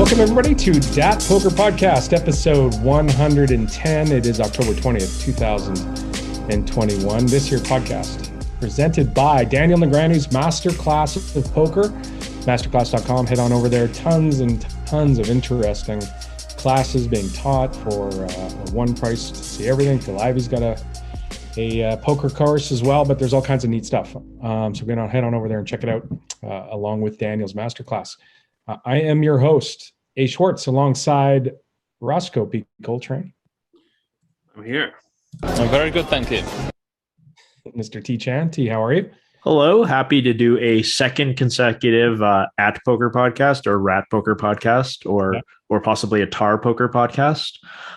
Welcome, everybody, to DAT Poker Podcast, episode 110. It is October 20th, 2021. This here podcast presented by Daniel Negreanu's Masterclass of Poker. Masterclass.com. Head on over there. Tons and tons of interesting classes being taught for one price to see everything. Livy's got a poker course as well, but there's all kinds of neat stuff. So head on over there and check it out along with Daniel's Masterclass. I am your host, A. Schwartz, alongside Roscoe P. Coltrane. I'm here. I'm very good, thank you. Mr. T. Chan. T, how are you? Hello. Happy to do a second consecutive at poker podcast or rat poker podcast or possibly a tar poker podcast.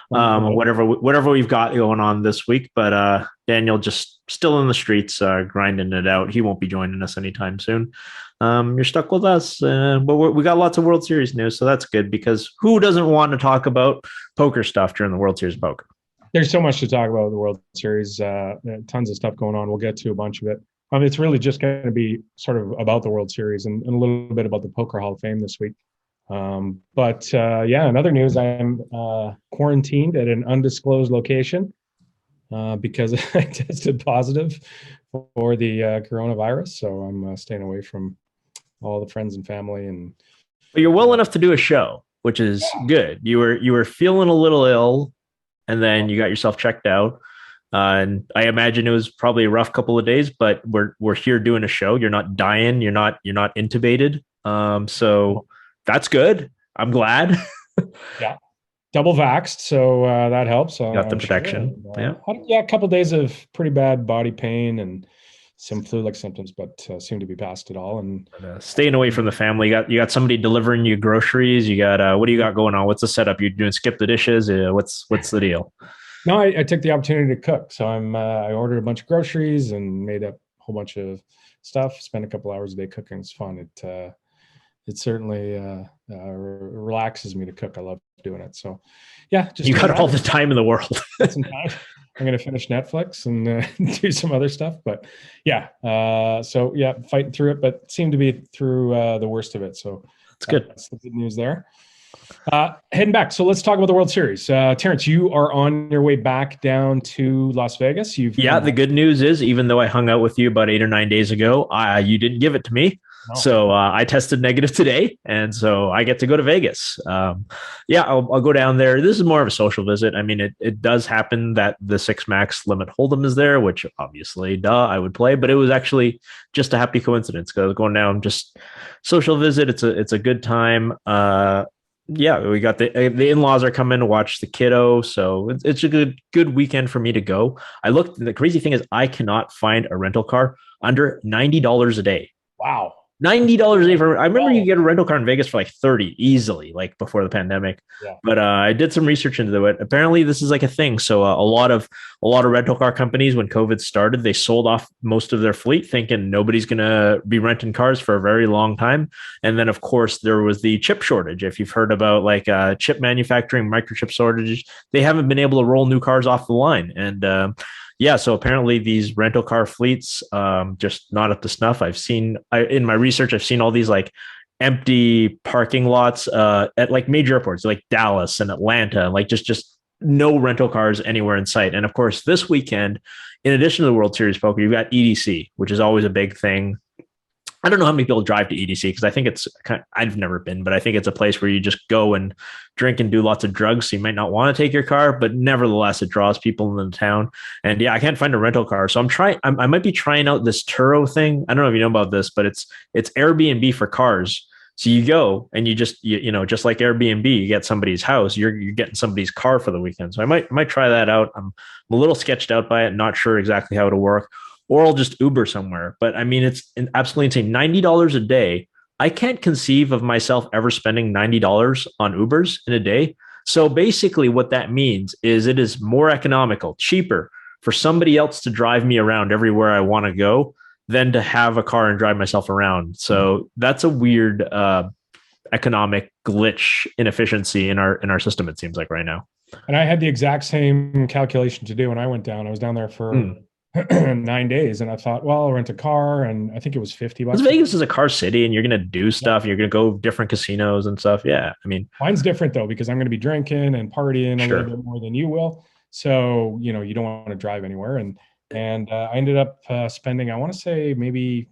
Whatever we've got going on this week. But Daniel just still in the streets grinding it out. He won't be joining us anytime soon. You're stuck with us, but we got lots of World Series news, so that's good because who doesn't want to talk about poker stuff during the World Series of Poker? There's so much to talk about with the World Series. Tons of stuff going on. We'll get to a bunch of it. It's really just going to be sort of about the World Series and a little bit about the Poker Hall of Fame this week. In other news, I am quarantined at an undisclosed location because I tested positive for the coronavirus. So I'm staying away from all the friends and family. But you're well enough to do a show, which is good. You were feeling a little ill, and then you got yourself checked out. And I imagine it was probably a rough couple of days, but we're here doing a show. You're not dying. You're not intubated. So that's good. I'm glad. Yeah. Double vaxxed. So that helps. Got the protection. Sure. A couple of days of pretty bad body pain and some flu-like symptoms, but seem to be past it all. And staying away from the family. You got somebody delivering you groceries. You got what do you got going on? What's the setup? You doing skip the dishes? What's the deal? No, I took the opportunity to cook. So I ordered a bunch of groceries and made up a whole bunch of stuff. Spent a couple hours a day cooking. It's fun. It certainly relaxes me to cook. I love doing it. So yeah, you got all the time in the world. Some time. I'm going to finish Netflix and do some other stuff, but fighting through it, but seem to be through the worst of it. So it's good. That's the good news there. Heading back. So let's talk about the World Series. Terrence, you are on your way back down to Las Vegas. The good news is, even though I hung out with you about 8 or 9 days ago, you didn't give it to me. No. So I tested negative today, and so I get to go to Vegas. I'll go down there. This is more of a social visit. I mean, it does happen that the 6 max limit hold'em is there, which obviously, I would play. But it was actually just a happy coincidence because going down just social visit. It's a good time. We got the in-laws are coming to watch the kiddo, so it's a good weekend for me to go. I looked, and the crazy thing is I cannot find a rental car under $90 a day. Wow. $90 a day I remember you get a rental car in Vegas for like 30 easily, like before the pandemic. Yeah. But I did some research into it. Apparently this is like a thing. So a lot of rental car companies, when COVID started, they sold off most of their fleet thinking nobody's going to be renting cars for a very long time. And then of course there was the chip shortage. If you've heard about like chip manufacturing, microchip shortage, they haven't been able to roll new cars off the line. And so apparently these rental car fleets just not up to snuff. In my research, I've seen all these like empty parking lots at like major airports like Dallas and Atlanta, like just no rental cars anywhere in sight. And of course, this weekend, in addition to the World Series poker, you've got EDC, which is always a big thing. I don't know how many people drive to EDC because I think I've never been, but I think it's a place where you just go and drink and do lots of drugs. So you might not want to take your car, but nevertheless, it draws people into the town. And I can't find a rental car. So I might be trying out this Turo thing. I don't know if you know about this, but it's Airbnb for cars. So you go and you just like Airbnb, you get somebody's house, you're getting somebody's car for the weekend. So I might try that out. I'm a little sketched out by it, not sure exactly how it'll work. Or I'll just Uber somewhere. But I mean, it's absolutely insane. $90 a day. I can't conceive of myself ever spending $90 on Ubers in a day. So basically what that means is it is more economical, cheaper for somebody else to drive me around everywhere I want to go than to have a car and drive myself around. So that's a weird economic glitch inefficiency in our system, it seems like right now. And I had the exact same calculation to do when I went down. I was down there for 9 days. And I thought, well, I'll rent a car, and I think it was $50. Las Vegas is a car city, and you're gonna do stuff. You're gonna go different casinos and stuff. Yeah, I mean, Mine's different though, because I'm going to be drinking and partying a little sure. bit more than you will. So, you don't want to drive anywhere. And I ended up spending, I want to say maybe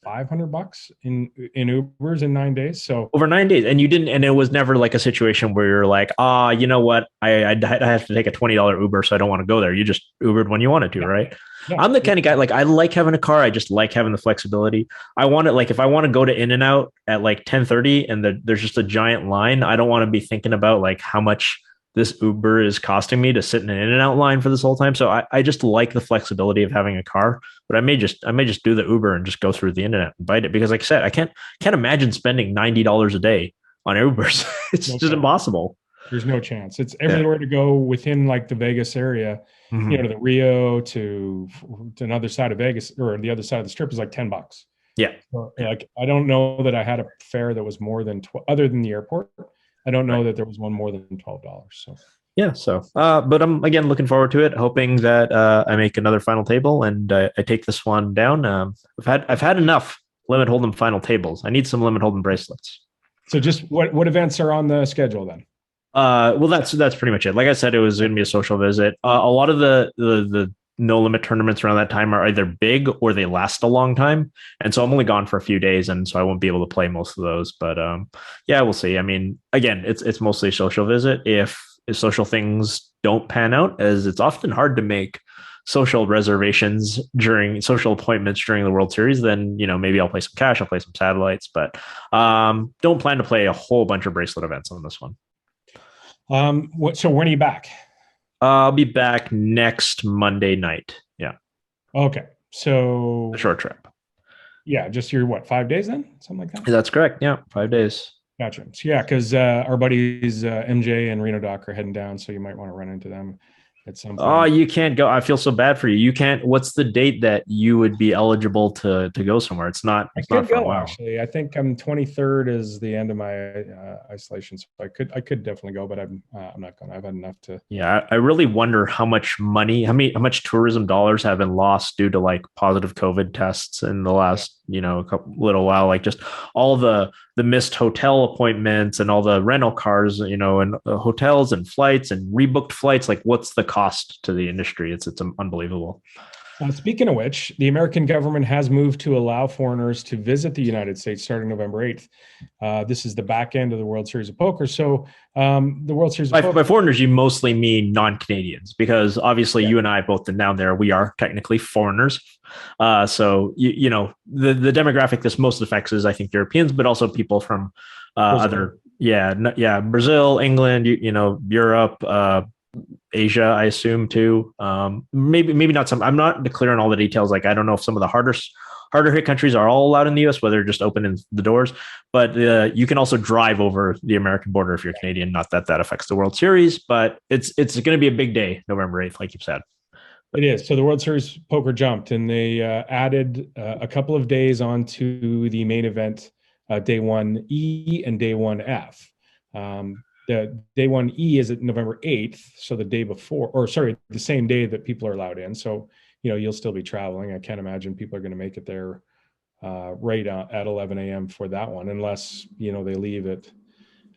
$500 in Ubers in 9 days. So Over 9 days, and you didn't, and it was never like a situation where you're like, you know what, I have to take a $20 Uber, so I don't want to go there. You just Ubered when you wanted to, yeah, right? yeah, I'm the kind of guy, like, I like having a car. I just like having the flexibility. I want it, like, if I want to go to In-N-Out at like 10:30 and there's just a giant line, I don't want to be thinking about like how much this Uber is costing me to sit in an In-N-Out line for this whole time. So I just like the flexibility of having a car, but I may just do the Uber and just go through the internet and bite it, because like I said, I can't imagine spending $90 a day on Ubers. It's no just chance. impossible. There's no chance. It's everywhere to go within like the Vegas area, Mhm. the Rio to another side of Vegas, or the other side of the strip, is like $10. Yeah. So, like, I don't know that I had a fare that was more than other than the airport. I don't know Right. that there was one more than $12. So Yeah. So, but I'm again looking forward to it, hoping that I make another final table and I take this one down. I've had enough limit hold'em final tables. I need some limit hold'em bracelets. So just what events are on the schedule then? Well, that's pretty much it. Like I said, it was going to be a social visit. A lot of the no limit tournaments around that time are either big or they last a long time, and so I'm only gone for a few days, and so I won't be able to play most of those. But yeah, we'll see. I mean, again, it's mostly a social visit. If social things don't pan out, as it's often hard to make social reservations during social appointments during the World Series, then maybe I'll play some cash, I'll play some satellites, but don't plan to play a whole bunch of bracelet events on this one. So when are you back? I'll be back next Monday night. Yeah. Okay. So A short trip. yeah, just your 5 days then? Something like that? That's correct. Yeah. 5 days. Gotcha. So yeah, because our buddies MJ and Reno Doc are heading down, so you might want to run into them at some point. Oh, you can't go. I feel so bad for you. You can't. What's the date that you would be eligible to go somewhere? It's not. It's not for a while. Actually. I think 23rd is the end of my isolation, so I could definitely go, but I'm not going. I've had enough to. Yeah, I really wonder how much money, how much tourism dollars have been lost due to like positive COVID tests in the last little while. Like just all the missed hotel appointments and all the rental cars, and hotels and flights and rebooked flights. Like, what's the cost to the industry? It's unbelievable. Speaking of which, the American government has moved to allow foreigners to visit the United States starting November 8th. This is the back end of the World Series of Poker. So the World Series of Poker. By foreigners, you mostly mean non-Canadians, because obviously you and I both down there, we are technically foreigners. So the demographic this most affects is, I think, Europeans, but also people from Brazil, England, Europe, Asia, I assume too. Maybe not some. I'm not clear on all the details. Like, I don't know if some of the harder hit countries are all allowed in the US, whether they're just opening the doors. But you can also drive over the American border if you're Canadian. Not that affects the World Series, but it's going to be a big day, November 8th, like you said. It is. So the World Series Poker jumped, and they added a couple of days onto the main event, day 1E and day 1F. The day 1E is at November 8th, so the day before, or sorry, the same day that people are allowed in. So, you'll still be traveling. I can't imagine people are going to make it there right at 11 a.m. for that one, unless, they leave it.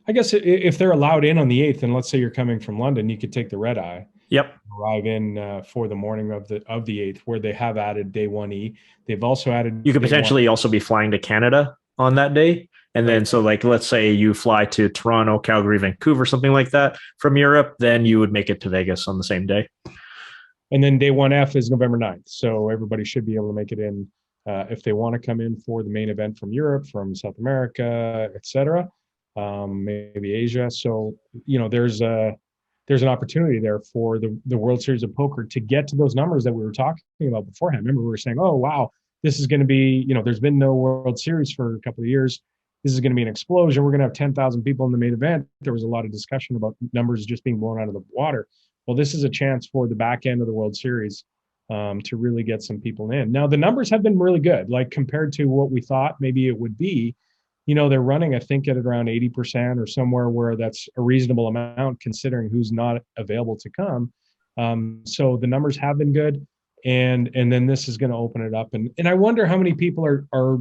I guess if they're allowed in on the 8th, and let's say you're coming from London, you could take the red eye. Yep. Arrive in for the morning of the 8th, where they have added day 1E. They've also added. You could potentially also be flying to Canada on that day. And then, so like, let's say you fly to Toronto, Calgary, Vancouver, something like that from Europe, then you would make it to Vegas on the same day. And then day 1F is November 9th. So everybody should be able to make it in if they want to come in for the main event from Europe, from South America, et cetera, maybe Asia. So, there's an opportunity there for the World Series of Poker to get to those numbers that we were talking about beforehand. Remember, we were saying, oh, wow, this is going to be, there's been no World Series for a couple of years. This is going to be an explosion. We're going to have 10,000 people in the main event. There was a lot of discussion about numbers just being blown out of the water. Well, this is a chance for the back end of the World Series to really get some people in. Now, the numbers have been really good, like compared to what we thought maybe it would be. They're running, I think, at around 80% or somewhere where that's a reasonable amount considering who's not available to come. So the numbers have been good. and then this is going to open it up. And I wonder how many people are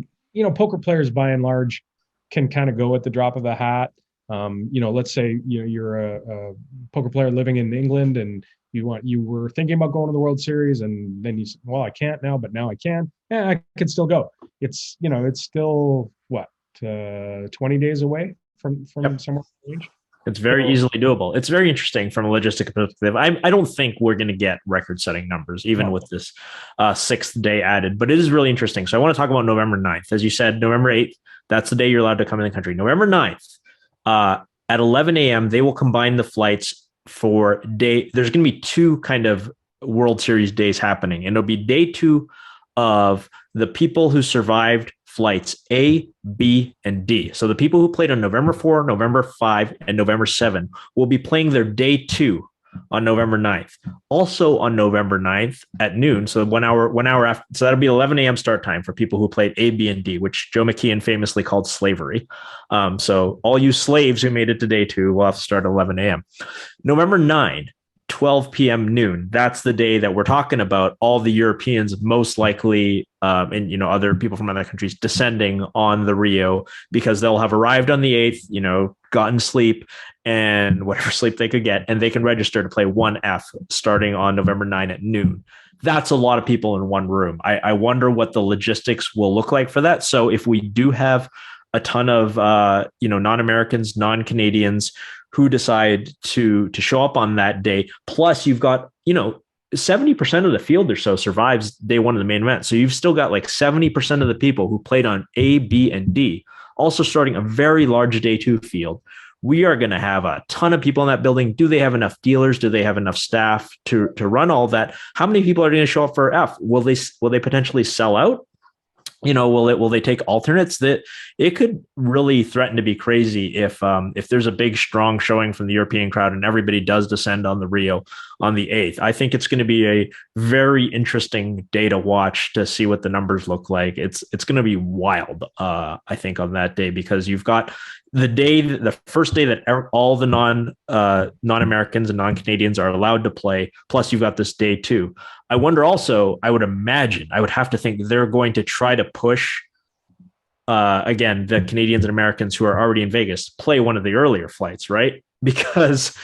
poker players by and large can kind of go at the drop of a hat. Let's say you're a poker player living in England and you were thinking about going to the World Series, and then you said, well, I can't now, but now I can. Yeah, I could still go. It's still what 20 days away from somewhere range. It's very easily doable. It's very interesting from a logistic perspective. I don't think we're going to get record-setting numbers, even with this sixth day added, but it is really interesting. So I want to talk about November 9th. As you said, November 8th, that's the day you're allowed to come in the country. November 9th, at 11 a.m., they will combine the flights for day. There's going to be two kind of World Series days happening, and it'll be day 2 of the people who survived flights A, B, and D. So the people who played on November 4, November 5, and November 7 will be playing their day 2 on November 9th. Also on November 9th at noon, so 1 hour after, so that'll be 11 a.m. start time for people who played A, B, and D, which Joe McKeon famously called slavery. So all you slaves who made it to day 2 will have to start at 11 a.m. November 9, 12 p.m. noon. That's the day that we're talking about all the Europeans most likely and other people from other countries descending on the Rio, because they'll have arrived on the 8th, gotten sleep and whatever sleep they could get, and they can register to play 1F starting on November 9 at noon. That's a lot of people in one room. I wonder what the logistics will look like for that. So if we do have a ton of non-Americans, non-Canadians who decide to show up on that day, plus you've got 70% of the field or so survives day 1 of the main event. So you've still got like 70% of the people who played on A, B, and D also starting a very large day 2 field. We are going to have a ton of people in that building. Do they have enough dealers? Do they have enough staff to run all that? How many people are going to show up for F? Will they potentially sell out? Will they take alternates? That it could really threaten to be crazy if there's a big strong showing from the European crowd and everybody does descend on the Rio on the 8th. I think it's going to be a very interesting day to watch to see what the numbers look like. It's going to be wild, I think, on that day, because you've got the first day that all the non-Americans and non-Canadians are allowed to play. Plus, you've got this day 2. I wonder also, I would have to think they're going to try to push, again, the Canadians and Americans who are already in Vegas play one of the earlier flights, right? Because,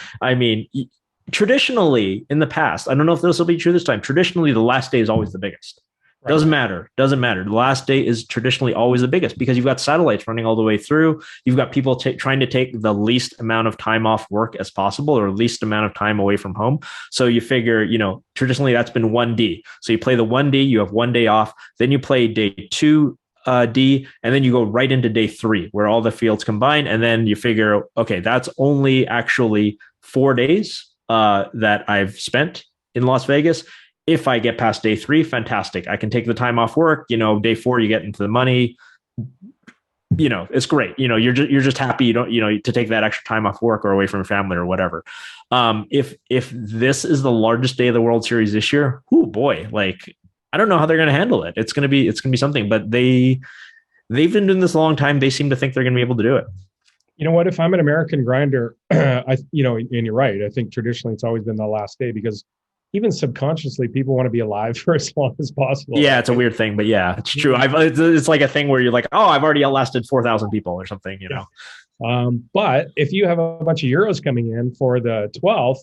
traditionally in the past, I don't know if this will be true this time, traditionally the last day is always the biggest. Right. Doesn't matter. The last day is traditionally always the biggest because you've got satellites running all the way through. You've got people trying to take the least amount of time off work as possible, or least amount of time away from home. So you figure, traditionally that's been 1D. So you play the 1D, you have 1 day off, then you play day 2 D, and then you go right into day 3 where all the fields combine. And then you figure, okay, that's only actually 4 days that I've spent in Las Vegas. If I get past day 3, fantastic. I can take the time off work. Day 4, you get into the money. It's great. You're just happy you don't, to take that extra time off work or away from your family or whatever. If this is the largest day of the World Series this year, oh boy, I don't know how they're going to handle it. It's going to be something. But they've been doing this a long time. They seem to think they're going to be able to do it. You know what? If I'm an American grinder, and you're right. I think traditionally it's always been the last day because even subconsciously, people want to be alive for as long as possible. Yeah, it's a weird thing, but yeah, it's true. It's like a thing where you're like, oh, I've already outlasted 4,000 people or something, But if you have a bunch of Euros coming in for the 12th,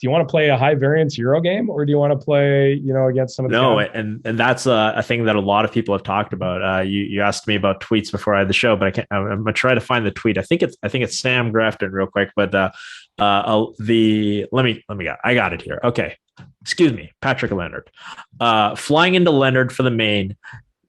do you want to play a high variance Euro game, or do you want to play, against some of the guys? and that's a thing that a lot of people have talked about. You asked me about tweets before I had the show, but I'm gonna try to find the tweet. I think it's Sam Grafton real quick, but let me I got it here. Okay. Excuse me, Patrick Leonard. Flying into Leonard for the main,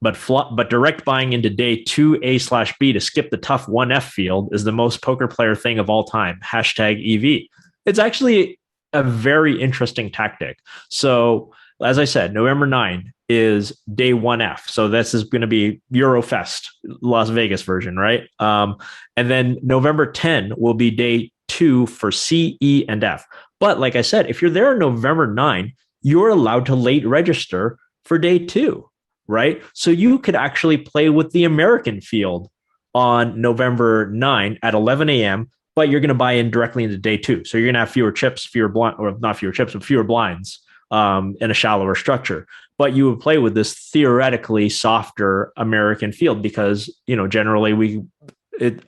but direct buying into day 2A/B to skip the tough 1F field is the most poker player thing of all time. #EV. It's actually a very interesting tactic. So, as I said, November 9 is day 1F. So this is going to be Eurofest, Las Vegas version, right? And then November 10 will be day 2 for C, E, and F. But like I said, if you're there on November 9, you're allowed to late register for day 2, right? So you could actually play with the American field on November 9 at 11 a.m., but you're going to buy in directly into day 2. So you're going to have fewer chips, fewer blinds in a shallower structure. But you would play with this theoretically softer American field because, generally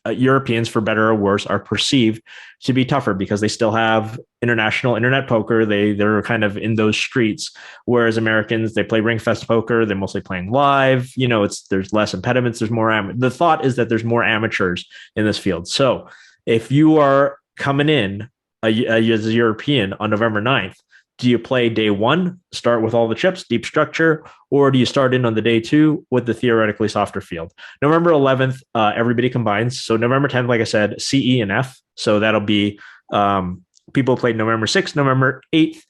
Europeans, for better or worse, are perceived to be tougher because they still have international internet poker. They're kind of in those streets, whereas Americans, they play ring fest poker. They're mostly playing live. There's less impediments. There's more. The thought is that there's more amateurs in this field. So if you are coming in as a European on November 9th, do you play day one, start with all the chips, deep structure, or do you start in on the day two with the theoretically softer field? November 11th, everybody combines. So November 10th, like I said, C, E, and F. So that'll be people played November 6th, November 8th,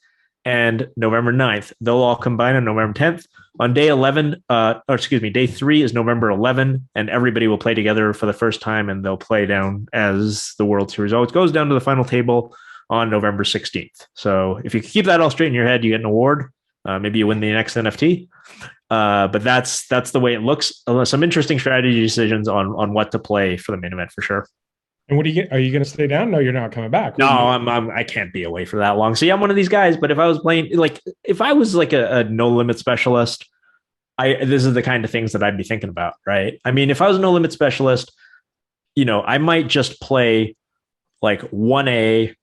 and November 9th. They'll all combine on November 10th. On day 11, day 3 is November 11, and everybody will play together for the first time, and they'll play down as the World Series always goes down to the final table on November 16th. So if you keep that all straight in your head, you get an award. Maybe you win the next NFT. But that's the way it looks. Some interesting strategy decisions on what to play for the main event for sure. And what do you get? Are you going to stay down? No, you're not coming back. No, I can't be away for that long. See, I'm one of these guys. But if I was playing, if I was a no limit specialist, this is the kind of things that I'd be thinking about, right? I mean, if I was a no limit specialist, I might just play 1A.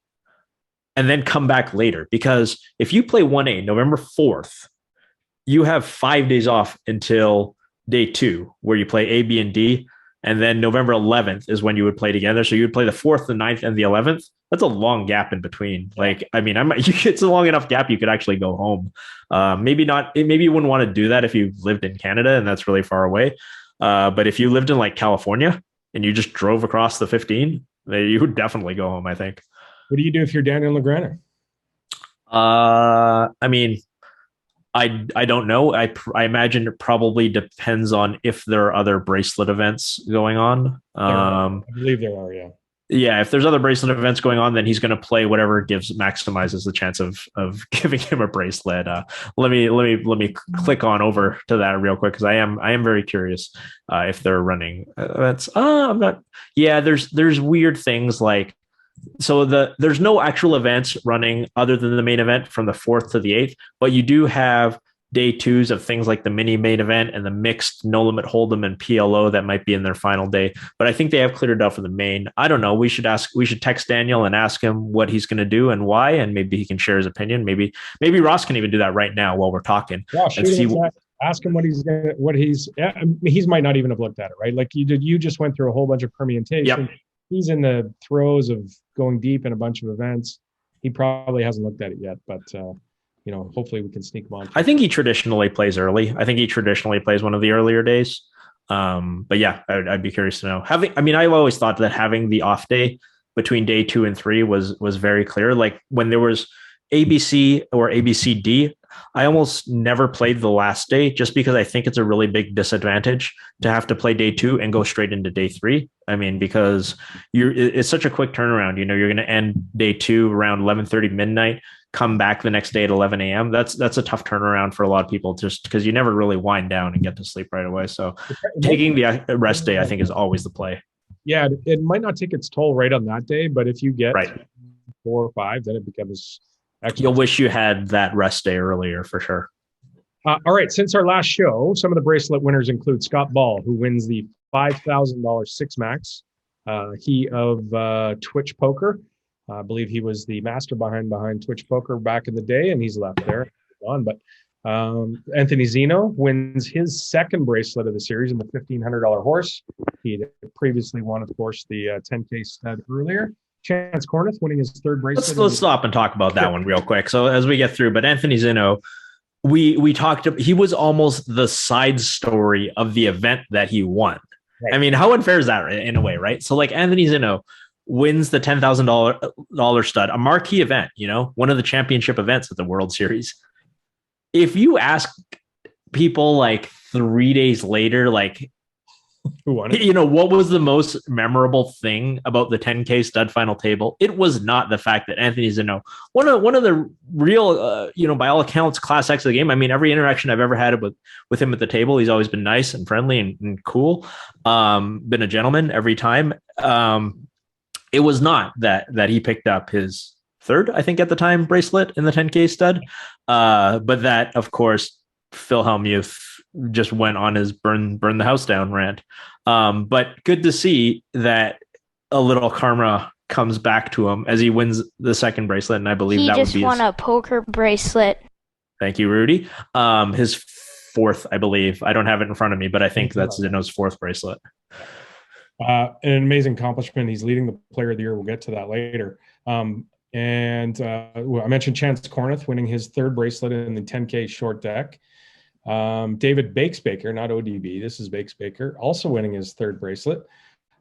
And then come back later, because if you play 1A November 4th, you have 5 days off until day 2, where you play A, B, and D. And then November 11th is when you would play together. So you would play the 4th, the 9th, and the 11th. That's a long gap in between. It's a long enough gap you could actually go home. Maybe not. Maybe you wouldn't want to do that if you lived in Canada and that's really far away. But if you lived in California and you just drove across the 15, you would definitely go home, I think. What do you do if you're Daniel Negreanu? I mean, I don't know. I imagine it probably depends on if there are other bracelet events going on. I believe there are, yeah. Yeah, if there's other bracelet events going on, then he's going to play whatever maximizes the chance of giving him a bracelet. Let me click on over to that real quick because I am very curious if they're running events. I'm not. Yeah, there's weird things there's no actual events running other than the main event from the 4th to the 8th, but you do have day 2s of things like the mini main event and the mixed no limit hold'em and PLO that might be in their final day. But I think they have cleared it out for the main. I don't know. We should text Daniel and ask him what he's going to do and why, and maybe he can share his opinion. Maybe Ross can even do that right now while we're talking. Yeah, ask him he might not even have looked at it, right? Like you did. You just went through a whole bunch of permutation. Yep. He's in the throes of going deep in a bunch of events. He probably hasn't looked at it yet, but hopefully we can sneak him on. I think he traditionally plays early. I think he traditionally plays one of the earlier days. But yeah, I'd be curious to know. I've always thought that having the off day between day 2 and 3 was very clear. Like when there was ABC or ABCD, I almost never played the last day just because I think it's a really big disadvantage to have to play day 2 and go straight into day 3. I mean, because it's such a quick turnaround. You're going to end day 2 around 11:30 midnight, come back the next day at 11 a.m. That's a tough turnaround for a lot of people just because you never really wind down and get to sleep right away. So taking the rest day, I think, is always the play. Yeah, it might not take its toll right on that day, but if you get 4 or 5, then it becomes excellent. You'll wish you had that rest day earlier for sure. All right. Since our last show, some of the bracelet winners include Scott Ball, who wins the $5,000 six max. He of Twitch Poker. I believe he was the master behind Twitch Poker back in the day, and he's left there. But Anthony Zinno wins his second bracelet of the series in the $1,500 horse. He had previously won, of course, the 10K stud earlier. Chance Corneth winning his third bracelet. Let's stop and talk about that one real quick. So as we get through, but Anthony Zinno, we talked. He was almost the side story of the event that he won. Right. I mean, how unfair is that in a way, right? So like Anthony Zinno wins the $10,000 stud, a marquee event, one of the championship events at the World Series. If you ask people 3 days later, who won it? What was the most memorable thing about the 10K stud final table? It was not the fact that Anthony Zinno, one of the real, by all accounts, class X of the game. I mean, every interaction I've ever had with him at the table, he's always been nice and friendly and cool. Been a gentleman every time. It was not that he picked up his third, I think at the time, bracelet in the 10K stud. But that, of course, Phil Hellmuth just went on his burn the house down rant. But good to see that a little karma comes back to him as he wins the second bracelet, and I believe that would be he just won a poker bracelet. Thank you, Rudy. His fourth, I believe. I don't have it in front of me, but I think that's Zinno's fourth bracelet. An amazing accomplishment. He's leading the player of the year. We'll get to that later. I mentioned Chance Corneth winning his third bracelet in the 10K short deck. David Bakesbaker, not ODB, this is Bakesbaker, also winning his third bracelet.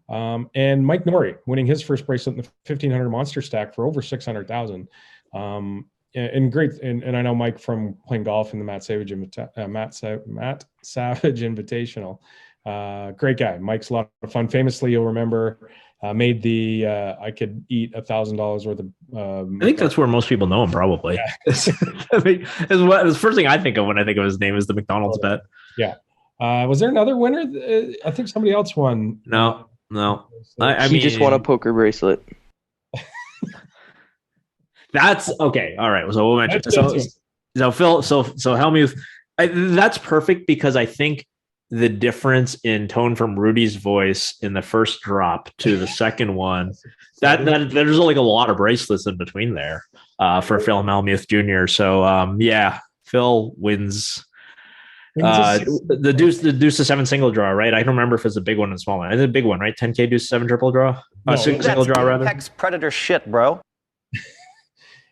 And Mike Norrie winning his first bracelet in the 1500 monster stack for over 600,000. And great. And I know Mike from playing golf in the Matt Savage Invitational. Great guy. Mike's a lot of fun. Famously, you'll remember, made the I could eat $1,000 worth of. I think that's where most people know him, probably. Yeah. I mean, the first thing I think of when I think of his name is the McDonald's bet. Yeah. Was there another winner? I think somebody else won. No. He just won a poker bracelet. That's okay. All right. So we'll mention. So Hellmuth, that's perfect because I think the difference in tone from Rudy's voice in the first drop to the second one, that there's like a lot of bracelets in between there for Phil Hellmuth Jr. So Phil wins. The deuce to seven single draw, right? I don't remember if it's a big one or a small one. It's a big one, right? 10K deuce seven triple draw. No, single draw rather. Hex predator shit, bro.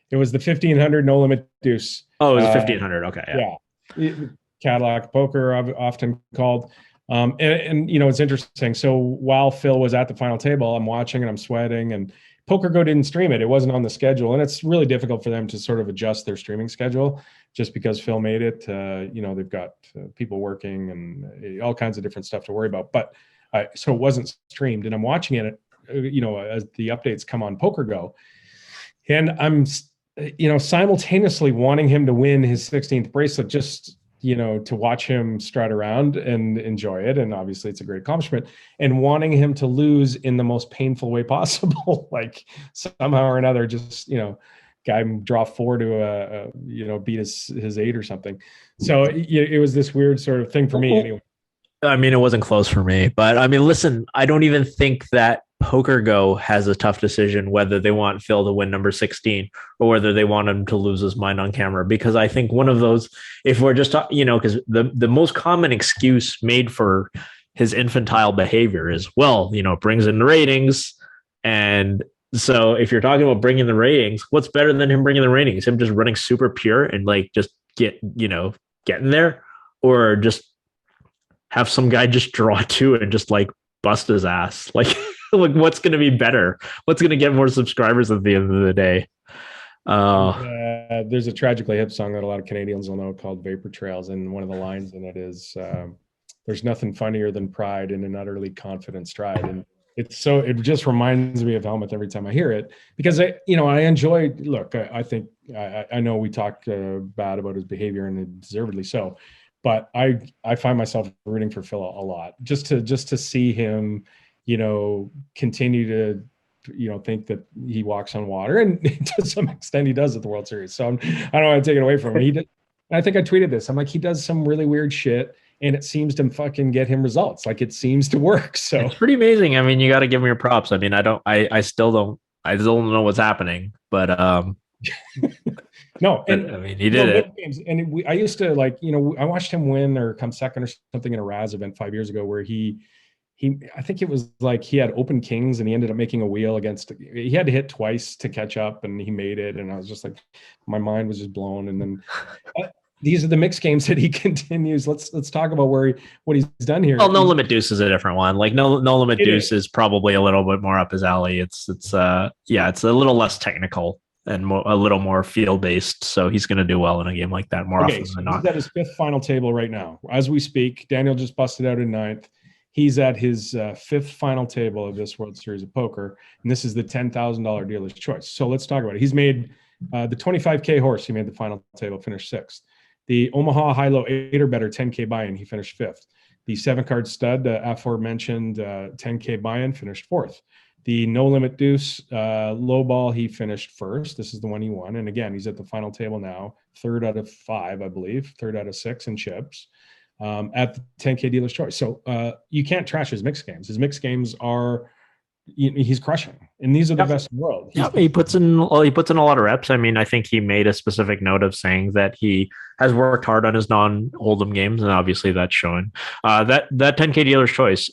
It was the 1500 no limit deuce. Oh, it was 1500. Okay, yeah. Cadillac poker, often called. And you know, it's interesting. So while Phil was at the final table, I'm watching and I'm sweating, and PokerGo didn't stream it. It wasn't on the schedule, and it's really difficult for them to sort of adjust their streaming schedule just because Phil made it. You know, they've got people working and all kinds of different stuff to worry about. But so it wasn't streamed, and I'm watching it, you know, as the updates come on PokerGo, and I'm, you know, simultaneously wanting him to win his 16th bracelet, just, you know, to watch him strut around and enjoy it. And obviously it's a great accomplishment, and wanting him to lose in the most painful way possible, like somehow or another, just, you know, guy draw four to you know, beat his eight or something. So it was this weird sort of thing for me anyway. I mean, it wasn't close for me, but I mean, listen, I don't even think that PokerGo has a tough decision whether they want Phil to win number 16 or whether they want him to lose his mind on camera, because I think one of those, if we're just, you know, because the most common excuse made for his infantile behavior is, well, you know, it brings in the ratings. And so if you're talking about bringing the ratings, what's better than him bringing the ratings? Him just running super pure and like just getting there, or just have some guy just draw two and just like bust his ass. Like, like what's going to be better? What's going to get more subscribers at the end of the day? There's a Tragically Hip song that a lot of Canadians will know called Vapor Trails. And one of the lines in it is, there's nothing funnier than pride in an utterly confident stride. And it just reminds me of Hellmuth every time I hear it, because I enjoy, look, I think, I know we talk bad about his behavior, and deservedly so, but I find myself rooting for Phil a lot, just to see him, you know, continue to, you know, think that he walks on water, and to some extent he does at the World Series. So I don't want to take it away from him. I think I tweeted this. I'm like, he does some really weird shit, and it seems to fucking get him results. Like, it seems to work. So it's pretty amazing. I mean, you got to give him your props. I mean, I still don't know what's happening, but no, and I mean, he did it. Games, and I used to, like, you know, I watched him win or come second or something in a Raz event 5 years ago, where I think it was like he had open kings and he ended up making a wheel he had to hit twice to catch up, and he made it. And I was just like, my mind was just blown. And then these are the mixed games that he continues. Let's talk about what he's done here. Well, No Limit Deuce is a different one. Like No Limit Deuce is probably a little bit more up his alley. It's a little less technical and a little more field based. So he's going to do well in a game like that more often than not. He's at his fifth final table right now as we speak. Daniel just busted out in ninth. He's at his fifth final table of this World Series of Poker, and this is the $10,000 dealer's choice. So let's talk about it. He's made the 25K horse. He made the final table, finished sixth. The Omaha high-low 8 or better 10K buy-in, he finished fifth. The 7-card stud, aforementioned 10K buy-in, finished fourth. The No Limit Deuce low ball, he finished first. This is the one he won. And again, he's at the final table now, 3rd out of 5, I believe, 3rd out of 6 in chips at the 10K Dealer's Choice. So you can't trash his mixed games. His mixed games are, he's crushing, and these are the best in the world. He puts in a lot of reps. I mean, I think he made a specific note of saying that he has worked hard on his non-hold'em games, and obviously that's showing. That 10K Dealer's Choice,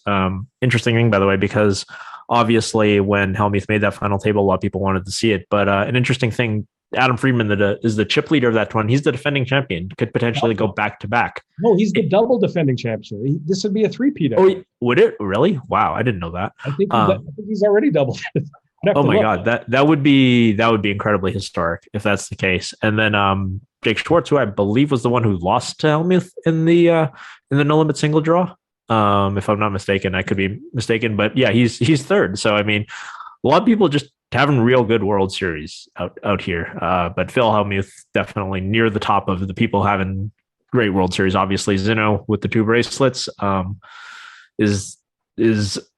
interesting thing, by the way, because obviously when Hellmuth made that final table, a lot of people wanted to see it. But an interesting thing, Adam Friedman that is the chip leader of that one. He's the defending champion. Could potentially go back to back. No, he's the double defending champion. This would be a three-peat. Oh, would it really? Wow, I didn't know that. I think he's already doubled. Oh my God, that would be incredibly historic if that's the case. And then Jake Schwartz, who I believe was the one who lost to Hellmuth in the no limit single draw. If I'm not mistaken, I could be mistaken, but yeah, he's 3rd. So I mean, a lot of people just having real good World Series out here. But Phil Hellmuth definitely near the top of the people having great World Series. Obviously, Zinno with the 2 bracelets is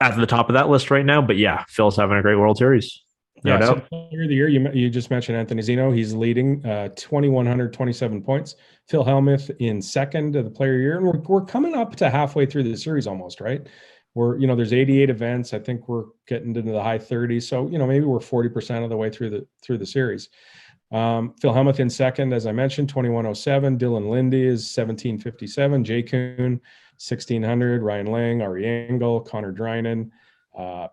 at the top of that list right now. But yeah, Phil's having a great World Series. No doubt. So player of the year, you just mentioned Anthony Zinno. He's leading 2,127 points. Phil Hellmuth in 2nd of the player of the year. And we're coming up to halfway through the series almost, right? There's 88 events. I think we're getting into the high 30s. So, maybe we're 40% of the way through the series. Phil Hellmuth in 2nd, as I mentioned, 2,107. Dylan Lindy is 1,757. Jay Kuhn, 1,600. Ryan Lang, Ari Engel, Connor Drynan,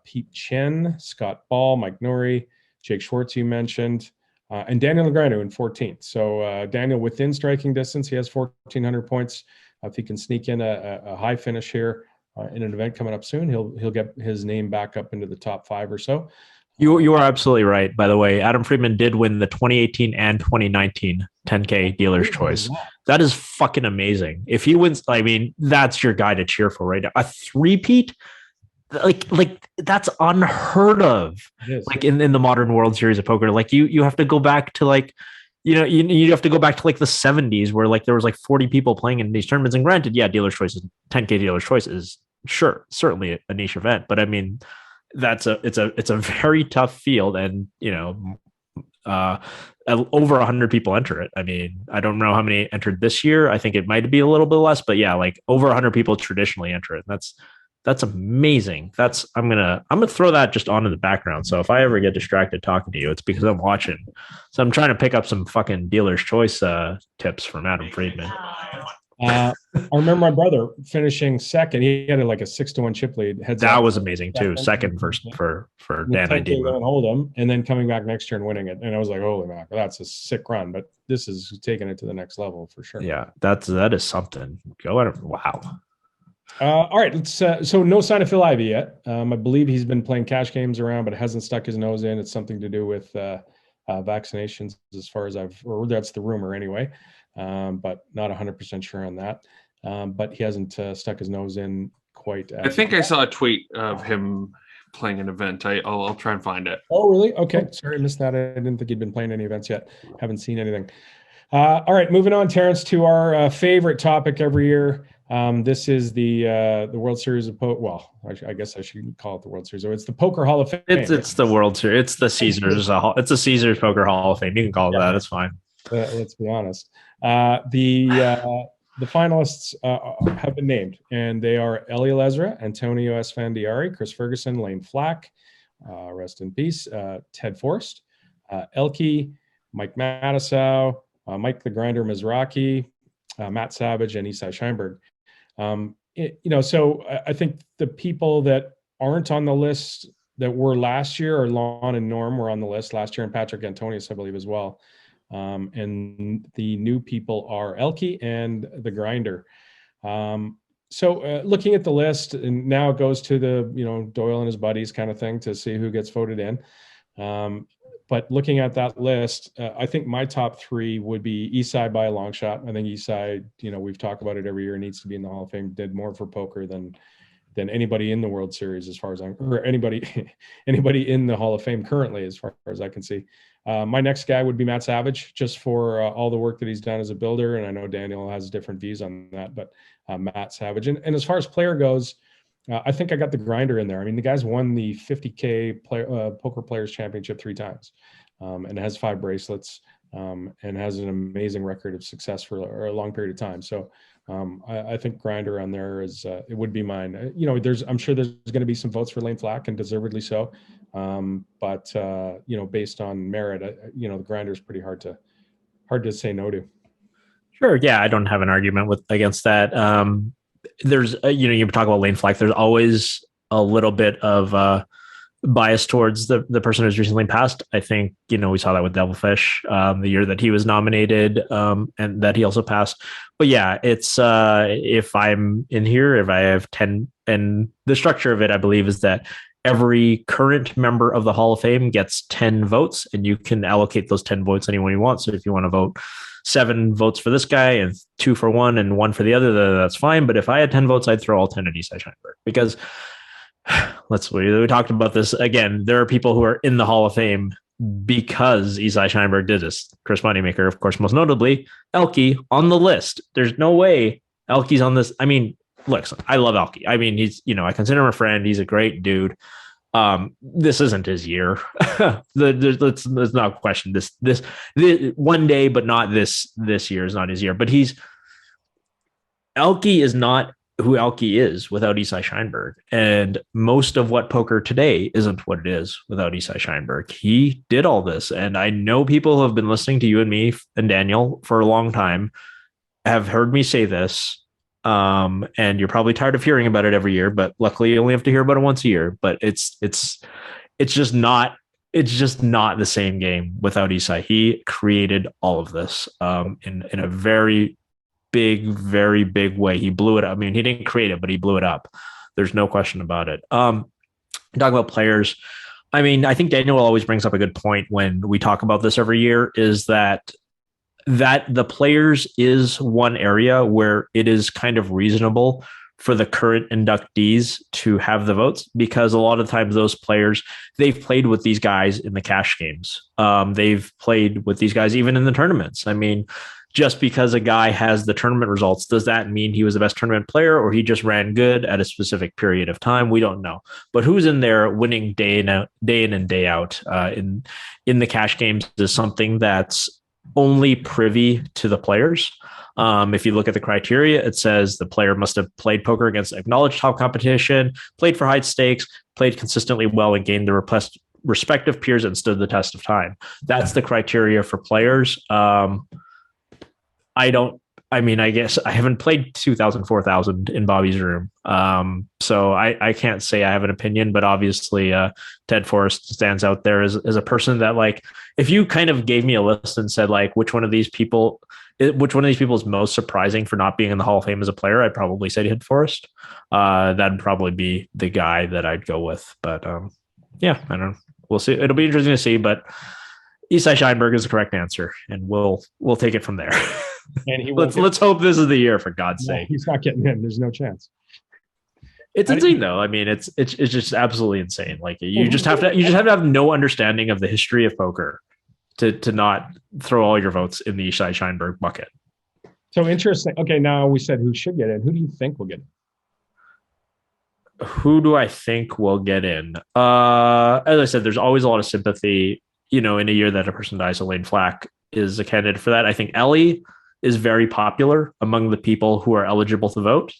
Pete Chen, Scott Ball, Mike Norrie, Jake Schwartz, you mentioned, and Daniel Negreanu in 14th. So Daniel within striking distance, he has 1,400 points. If he can sneak in a high finish here in an event coming up soon, he'll get his name back up into the top 5 or so. You are absolutely right. By the way, Adam Friedman did win the 2018 and 2019 10K Dealer's Choice. That is fucking amazing. If he wins, I mean, that's your guy to cheer for right now. A three-peat, like that's unheard of. Like in the modern World Series of Poker, like you have to go back to like, you have to go back to like the 70s where like there was like 40 people playing in these tournaments. And granted, yeah, Dealer's Choice is 10K Dealer's Choice is certainly a niche event, but I mean, it's a very tough field, and over 100 people enter it. I mean, I don't know how many entered this year. I think it might be a little bit less, but yeah, like over 100 people traditionally enter it. That's amazing. I'm gonna throw that just onto the background. So if I ever get distracted talking to you, it's because I'm watching. So I'm trying to pick up some fucking Dealer's Choice tips from Adam Friedman. I remember my brother finishing 2nd. He had like a 6-1 chip lead. That was amazing too. 2nd for Dan Idema. Hold him, and then coming back next year and winning it. And I was like, holy mackerel, that's a sick run. But this is taking it to the next level for sure. Yeah, that is something. Go at it. Wow. All right, let's. So no sign of Phil Ivey yet. I believe he's been playing cash games around, but hasn't stuck his nose in. It's something to do with vaccinations, as far as or that's the rumor anyway. But not 100% sure on that. But he hasn't stuck his nose in quite. I think I saw a tweet of him playing an event. I'll try and find it. Oh, really? Okay. Sorry, I missed that. I didn't think he'd been playing any events yet. Haven't seen anything. All right, moving on, Terrence, to our favorite topic every year. This is the World Series of Poker. Well, I guess I should call it the World Series. It's the Poker Hall of Fame. It's the World Series. It's the Caesars. It's the Caesars Poker Hall of Fame. You can call it that. It's fine. Let's be honest. The finalists have been named, and they are Eliel Ezra, Antonio Esfandiari, Chris Ferguson, Lane Flack, rest in peace, Ted Forrest, Elke, Mike Matisow, Mike the Grinder Mizraki, Matt Savage, and Isai Scheinberg. So I think the people that aren't on the list that were last year, or Lon and Norm were on the list last year, and Patrick Antonius, I believe, as well. And the new people are Elke and the Grinder. So looking at the list, and now it goes to the, Doyle and his buddies kind of thing to see who gets voted in. But looking at that list, I think my top 3 would be Isai by a long shot. I think Isai, we've talked about it every year, needs to be in the Hall of Fame, did more for poker than anybody in the World Series, as far as or anybody in the Hall of Fame currently, as far as I can see. My next guy would be Matt Savage, just for all the work that he's done as a builder. And I know Daniel has different views on that, but Matt Savage. And as far as player goes, I think I got the grinder in there. I mean, the guy's won the 50K Poker Players Championship 3 times, and has 5 bracelets, and has an amazing record of success for a long period of time. So I think grinder on there is it would be mine. I'm sure there's going to be some votes for Lane Flack, and deservedly so. But based on merit, the grinder is pretty hard to say no to. Sure. Yeah, I don't have an argument against that. There's, you talk about Lane Flack. There's always a little bit of bias towards the person who's recently passed. I think, we saw that with Devilfish the year that he was nominated, and that he also passed. But yeah, it's if I'm in here, if I have 10, and the structure of it, I believe, is that every current member of the Hall of Fame gets 10 votes, and you can allocate those 10 votes anyone you want. So if you want to vote 7 votes for this guy and 2 for one and 1 for the other, that's fine. But if I had 10 votes, I'd throw all 10 at Isai Scheinberg, because we talked about this again. There are people who are in the Hall of Fame because Isai Scheinberg did this. Chris Moneymaker, of course, most notably, Elke on the list. There's no way Elke's on this. I mean, look, I love Elke. I mean, he's, I consider him a friend. He's a great dude. This isn't his year. Let's not question this one day, but not this year is not his year. But Elke is not who Elke is without Isai Scheinberg. And most of what poker today isn't what it is without Isai Scheinberg. He did all this. And I know people who have been listening to you and me and Daniel for a long time have heard me say this. And you're probably tired of hearing about it every year, but luckily you only have to hear about it once a year. But it's just not the same game without Isai. He created all of this in a very big way. He blew it up. I mean, he didn't create it, but he blew it up. There's no question about it. Talk about players. I mean, I think Daniel always brings up a good point when we talk about this every year, is that the players is one area where it is kind of reasonable for the current inductees to have the votes, because a lot of times those players, they've played with these guys in the cash games. They've played with these guys even in the tournaments. I mean, just because a guy has the tournament results, does that mean he was the best tournament player, or he just ran good at a specific period of time? We don't know. But who's in there winning day in and day out in the cash games is something that's only privy to the players. If you look at the criteria, it says the player must have played poker against acknowledged top competition, played for high stakes, played consistently well, and gained the respective peers and stood the test of time. That's the criteria for players. I guess I haven't played 2,000, 4,000 in Bobby's room. So I can't say I have an opinion, but obviously Ted Forrest stands out there as a person that, like, if you kind of gave me a list and said, like, which one of these people is most surprising for not being in the Hall of Fame as a player, I'd probably say Ted Forrest. That'd probably be the guy that I'd go with. But yeah, I don't know. We'll see. It'll be interesting to see, but Isai Scheinberg is the correct answer, and we'll take it from there. And let's hope this is the year, for God's sake. He's not getting in. There's no chance. It's insane, though. I mean, it's just absolutely insane. Like, you just have to have no understanding of the history of poker to not throw all your votes in the Isai Scheinberg bucket. So interesting. Okay, now we said who should get in. Who do you think will get in? Who do I think will get in? As I said, there's always a lot of sympathy, in a year that a person dies. So Lane Flack is a candidate for that. I think Ellie is very popular among the people who are eligible to vote.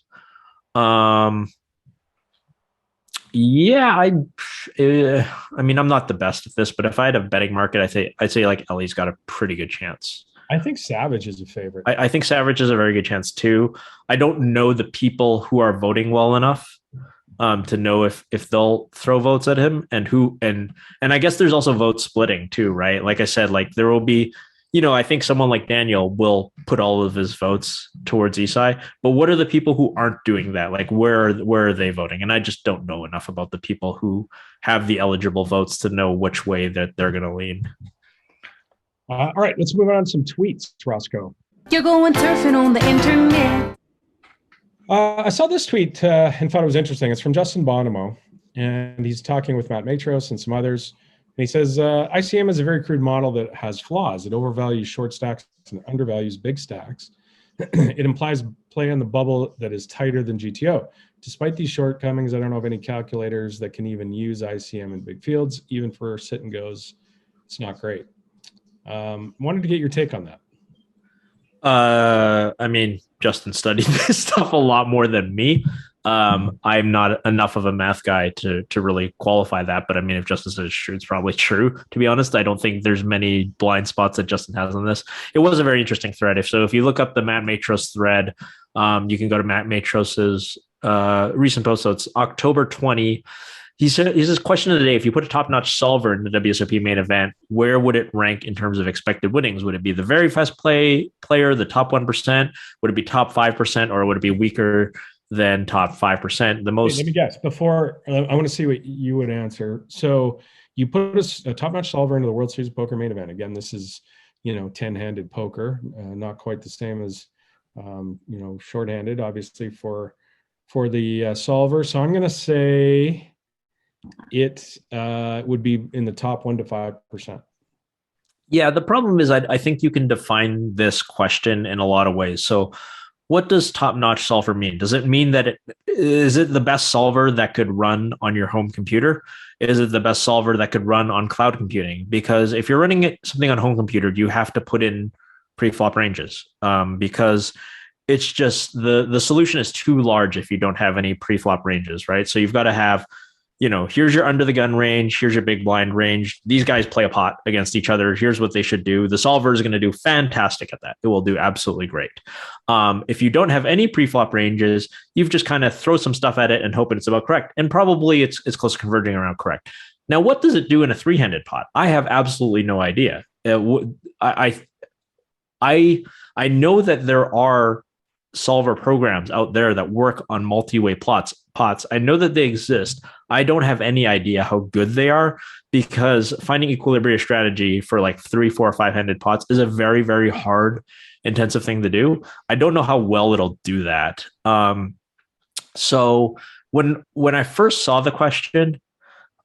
Yeah, I mean, I'm not the best at this, but if I had a betting market, I'd say like Ellie's got a pretty good chance. I think Savage is a favorite. I think Savage is a very good chance too. I don't know the people who are voting well enough to know if they'll throw votes at him, and I guess there's also vote splitting too, right? Like I said, like there will be, I think someone like Daniel will put all of his votes towards Isai, but what are the people who aren't doing that? Like where are they voting? And I just don't know enough about the people who have the eligible votes to know which way that they're going to lean. All right, let's move on to some tweets, Roscoe. You're going surfing on the internet. I saw this tweet and thought it was interesting. It's from Justin Bonomo, and he's talking with Matt Matros and some others. And he says, ICM is a very crude model that has flaws. It overvalues short stacks and undervalues big stacks. It implies play on the bubble that is tighter than GTO. Despite these shortcomings, I don't know of any calculators that can even use ICM in big fields. Even for sit and goes, it's not great. Wanted to get your take on that. I mean, Justin studied this stuff a lot more than me. I'm not enough of a math guy to really qualify that, but I mean, if Justin says it's true, it's probably true. To be honest, I don't think there's many blind spots that Justin has on this. It was a very interesting thread. If you look up the Matt Matros thread, you can go to Matt Matros's recent post. So it's October 20. He says, question of the day: if you put a top-notch solver in the WSOP main event, where would it rank in terms of expected winnings? Would it be the very fast player, the top 1%? Would it be top 5%, or would it be weaker than top 5%? The most. Let me guess. Before I want to see what you would answer. So you put a top-notch solver into the World Series of Poker main event. Again, this is 10-handed poker, not quite the same as short-handed, obviously for the solver. So I'm going to say it would be in the top 1 to 5%. Yeah, the problem is I think you can define this question in a lot of ways. So what does top-notch solver mean? Does it mean that is it the best solver that could run on your home computer? Is it the best solver that could run on cloud computing? Because if you're running something on home computer, you have to put in pre-flop ranges because it's just the solution is too large if you don't have any pre-flop ranges, right? So you've got to have, here's your under the gun range, here's your big blind range. These guys play a pot against each other. Here's what they should do. The solver is going to do fantastic at that. It will do absolutely great. If you don't have any pre-flop ranges, you've just kind of throw some stuff at it and hope it's about correct. And probably it's close to converging around correct. Now, what does it do in a three-handed pot? I have absolutely no idea. I know that there are solver programs out there that work on multi-way pots. I know that they exist. I don't have any idea how good they are because finding equilibrium strategy for like 3, 4, or 5-handed pots is a very, very hard, intensive thing to do. I don't know how well it'll do that. So when I first saw the question,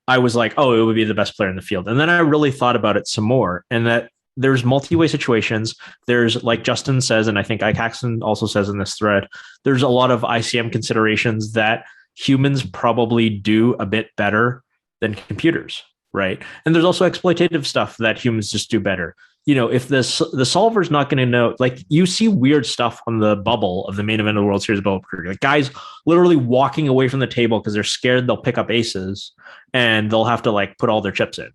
I was like, oh, it would be the best player in the field. And then I really thought about it some more, and that there's multi-way situations. There's, like Justin says, and I think Ike Haxton also says in this thread, there's a lot of ICM considerations that humans probably do a bit better than computers, right? And there's also exploitative stuff that humans just do better. If the solver's not going to know, like you see weird stuff on the bubble of the main event of the World Series of Poker, like guys literally walking away from the table because they're scared they'll pick up aces and they'll have to like put all their chips in.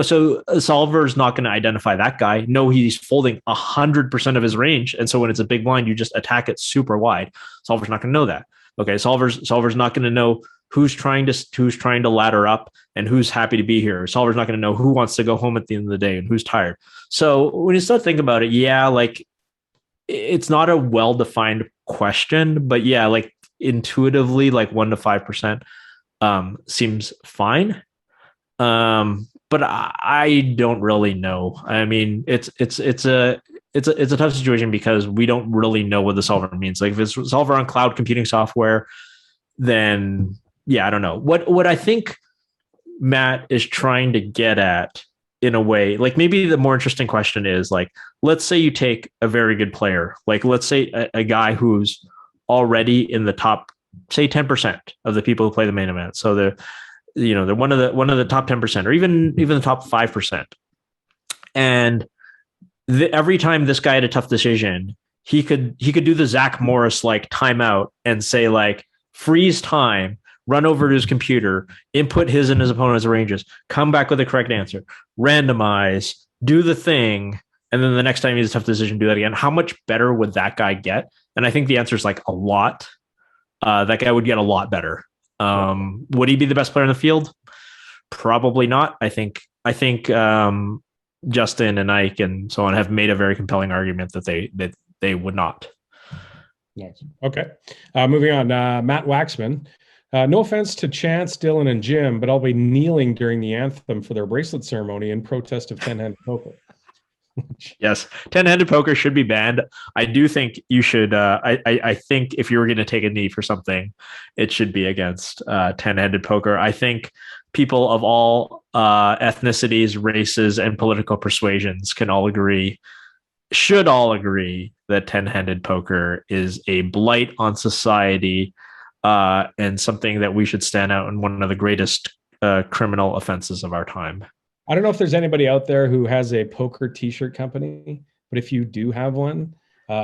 So a solver is not going to identify that guy. No, he's folding 100% of his range. And so when it's a big blind, you just attack it super wide. Solver's not going to know that. Okay. Solver's not going to know who's trying to ladder up and who's happy to be here. Solver's not going to know who wants to go home at the end of the day and who's tired. So when you start thinking about it, yeah, like it's not a well-defined question, but yeah, like intuitively, like 1 to 5% seems fine. But I don't really know. I mean, it's a tough situation because we don't really know what the solver means. Like if it's a solver on cloud computing software, then yeah, I don't know. What I think Matt is trying to get at in a way, like maybe the more interesting question is like, let's say you take a very good player, like let's say a guy who's already in the top, say 10% of the people who play the main event. So they're one of the top 10% or even the top 5%. And every time this guy had a tough decision, he could do the Zach Morris like timeout and say like freeze time, run over to his computer, input his and his opponent's ranges, come back with the correct answer, randomize, do the thing, and then the next time he has a tough decision, do that again. How much better would that guy get? And I think the answer is like a lot. That guy would get a lot better. Would he be the best player in the field? Probably not. I think Justin and Ike and so on have made a very compelling argument that they would not. Nice. Okay. Moving on. Matt Waxman. No offense to Chance, Dylan, and Jim, but I'll be kneeling during the anthem for their bracelet ceremony in protest of 10-handed poker. Yes, 10-handed poker should be banned. I do think you should. I think if you were going to take a knee for something, it should be against 10-handed poker. I think people of all ethnicities, races, and political persuasions should all agree that 10-handed poker is a blight on society. and something that we should stand out in one of the greatest criminal offenses of our time. I don't know if there's anybody out there who has a poker t-shirt company, but if you do have one,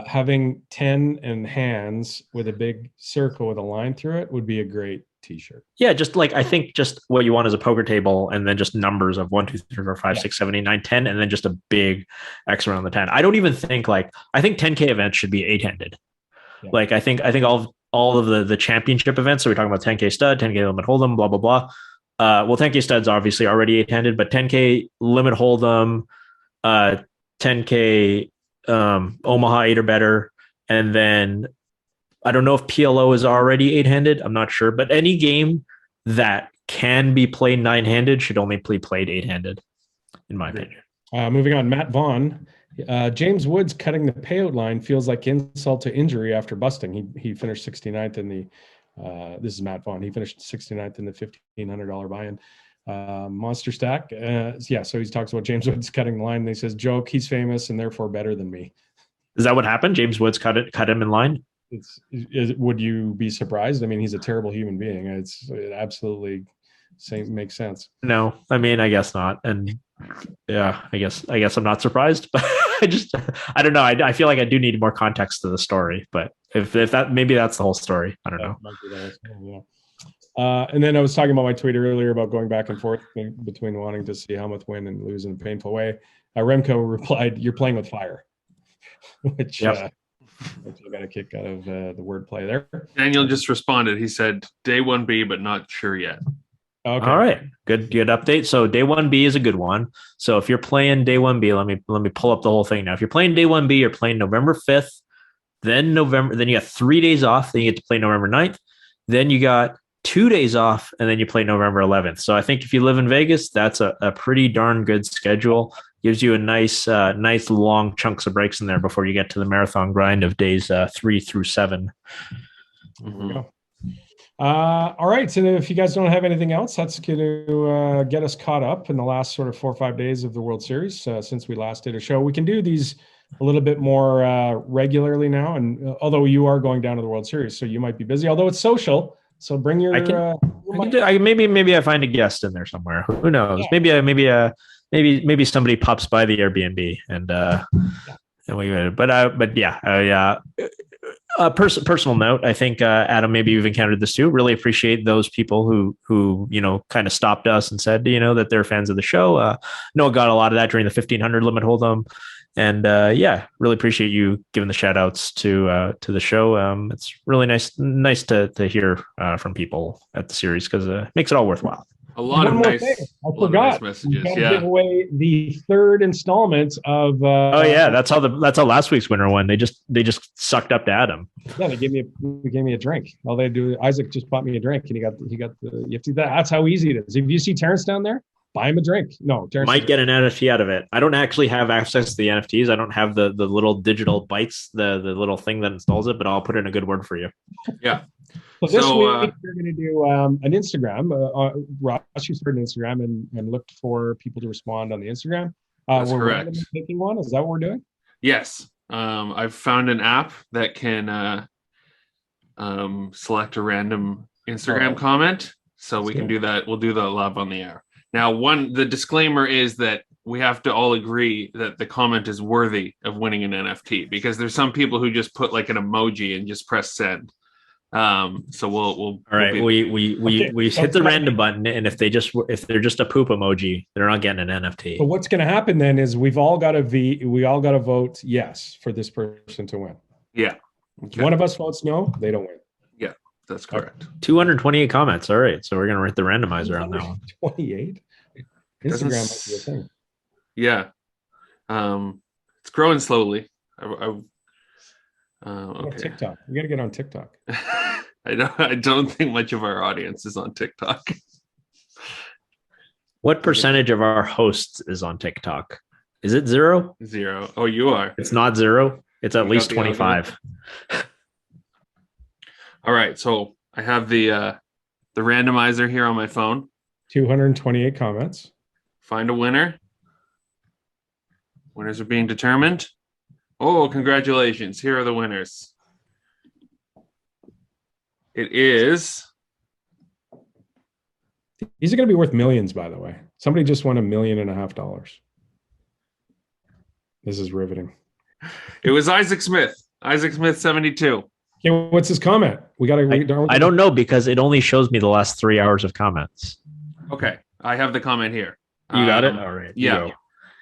having 10 and hands with a big circle with a line through it would be a great t-shirt. Yeah, just like I think just what you want is a poker table and then just numbers of 1, 2, 3, 4, 5, 6, 7, 8, 9, 10, and then just a big X around the 10. I don't even think I think 10K events should be 8-handed. Yeah. Like I think all of the championship events. So we're talking about 10K stud, 10K limit hold'em, blah blah blah. Well, 10K studs obviously already 8-handed, but 10K limit hold'em, 10K Omaha 8 or better, and then I don't know if PLO is already 8-handed. I'm not sure, but any game that can be played 9-handed should only be played 8-handed, in my opinion. Moving on, Matt Vaughn. James Woods cutting the payout line feels like insult to injury after busting. He finished 69th in the. This is Matt Vaughn. He finished 69th in the $1,500 buy-in. Monster Stack. So he talks about James Woods cutting the line. And he says, joke, he's famous and therefore better than me. Is that what happened? James Woods cut him in line? Would you be surprised? I mean, he's a terrible human being. It absolutely makes sense. No, I mean, I guess not. And yeah, I guess I'm not surprised, but I don't know. I feel like I do need more context to the story, but if that, maybe that's the whole story. I don't know. Yeah. And then I was talking about my tweet earlier about going back and forth between wanting to see Hellmuth win and lose in a painful way. Remco replied, "You're playing with fire," which I got a kick out of the wordplay there. Daniel just responded. He said, "Day 1B, but not sure yet." Okay. All right. Good update. So day 1B is a good one. So if you're playing day 1B, let me pull up the whole thing now. If you're playing day 1B, you're playing November 5th, then you got 3 days off, then you get to play November 9th, then you got 2 days off, and then you play November 11th. So I think if you live in Vegas, that's a pretty darn good schedule. Gives you a nice long chunks of breaks in there before you get to the marathon grind of days 3 through 7. Mm-hmm. All right. So if you guys don't have anything else, that's going to get us caught up in the last sort of 4 or 5 days of the World Series since we last did a show. We can do these a little bit more regularly now. And although you are going down to the World Series, so you might be busy, although it's social. So bring your. Maybe I find a guest in there somewhere. Who knows? Yeah. Maybe somebody pops by the Airbnb and we. But yeah. Personal note, I think Adam, maybe you've encountered this too. Really appreciate those people who kind of stopped us and said that they're fans of the show. Noah got a lot of that during the 1500 limit hold'em, and really appreciate you giving the shout outs to the show. It's really nice to hear from people at the series because it makes it all worthwhile. A lot of nice messages. Yeah, give away the third installment of. That's how last week's winner won. They just sucked up to Adam. Yeah, they gave me a drink. All they do, Isaac just bought me a drink, and he got the. You have to. That's how easy it is. If you see Terrence down there, buy him a drink. No, Terrence might get an NFT out of it. I don't actually have access to the NFTs. I don't have the little digital bytes, the little thing that installs it, but I'll put in a good word for you. Yeah. So this week we're going to do an Instagram. Ross, you started an Instagram and looked for people to respond on the Instagram. That's we're correct. Picking one. Is that what we're doing? Yes. I've found an app that can select a random Instagram comment. So we can do that. We'll do that live on the air. Now, the disclaimer is that we have to all agree that the comment is worthy of winning an NFT because there's some people who just put like an emoji and just press send. So we'll all right. We hit the random button, and if they're just a poop emoji, they're not getting an NFT. So what's going to happen then is we all got to vote yes for this person to win. Yeah. Okay. One of us votes no, they don't win. Yeah, that's correct. 228 comments. All right, so we're gonna hit the randomizer on that one. 28. Instagram might be a thing. Yeah, it's growing slowly. Okay. TikTok. You got to get on TikTok. I don't think much of our audience is on TikTok. What percentage of our hosts is on TikTok? Is it 0? 0. Oh, you are. It's not 0. It's at least 25. All right. So I have the randomizer here on my phone. 228 comments. Find a winner. Winners are being determined. Oh, congratulations. Here are the winners. It is. These are going to be worth millions, by the way. Somebody just won $1.5 million. This is riveting. It was Isaac Smith. Isaac Smith 72. Okay, what's his comment? We got to. I don't know because it only shows me the last 3 hours of comments. Okay, I have the comment here. You got it. All right. Yeah,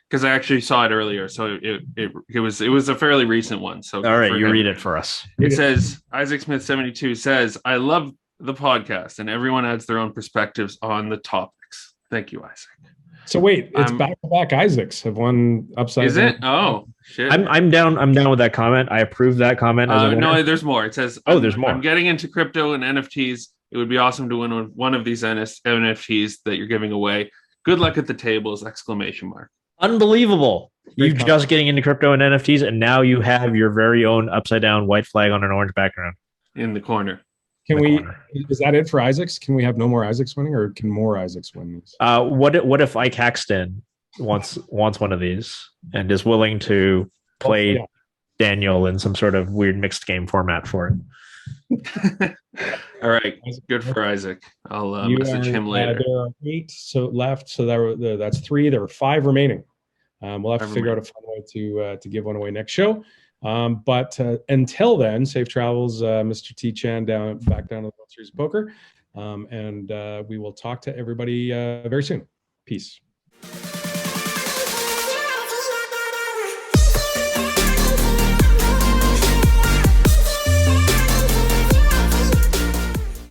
because I actually saw it earlier, so it was a fairly recent one. So all right, you read it for us. It says Isaac Smith 72 says, "I love the podcast, and everyone adds their own perspectives on the topics. Thank you, Isaac." So wait, it's back-to-back Isaacs have won upside. Is it? Oh shit! I'm down. I'm down with that comment. I approve that comment. No, there's more. It says, there's more. I'm getting into crypto and NFTs. It would be awesome to win one of these NFTs that you're giving away. Good luck at the tables! ! Unbelievable. You're just getting into crypto and NFTs, and now you have your very own upside down white flag on an orange background in the corner. Is that it for Isaacs? Can we have no more Isaacs winning, or can more Isaacs win these? What if Ike Haxton wants one of these and is willing to play Daniel in some sort of weird mixed game format for it? All right, good for Isaac. I'll message him later. There are 8 left, so that's 3. There are 5 remaining. We'll have to figure out a fun way to give one away next show. But until then, safe travels, Mr. T Chan, back down to the World Series of Poker, and we will talk to everybody very soon. Peace.